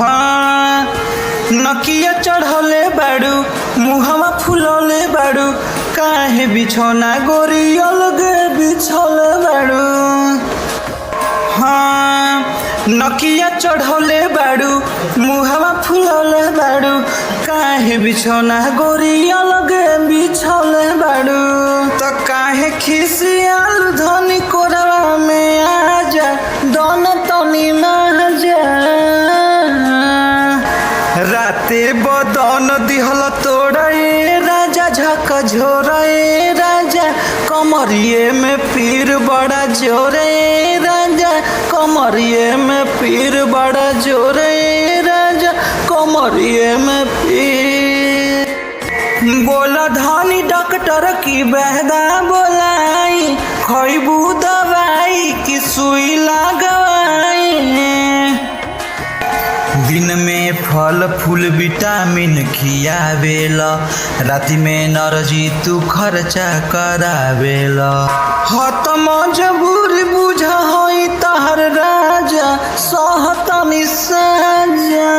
हाँ नकिया चढ़ले बाड़ू मुहवा फुलले बाड़ू काहे बिछौना गोरी अलगे बिछले बाड़ू। हाँ नकिया चढ़ले बाड़ू मुहवा फुलले बाड़ू काहे बिछौना गोरी अलगे बिछले बाड़ू। तो काहे खिसियाल धनी कोरवा में आजा दोन तनी माजा राते बदन दिहल तोड़े राजा झक झोरे राजा कमरिए में पीर बड़ा जोरे राजा कमरिए में पीर बड़ा जोरे राजा कमरिए में पीर। बोला धानी डॉक्टर की बहदा बोलाई खैबू दवाई की सुई लगवाई। दिन में फल फूल विटामिन खियावेला राति में नरजी तू खर्चा करावेला। हत मजबूरी बुझ होई तहर राजा सहतनी साजा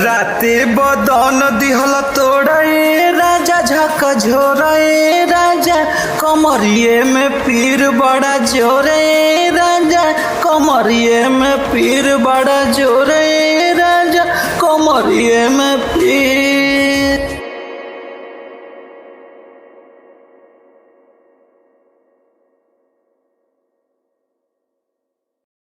राते बदन दिहल तोड़े राजा झक झोरे राजा कमरिए में पीर बड़ा जोरे राजा कमरिए में पीर बड़ा जोरे राजा कमरिए में पीर।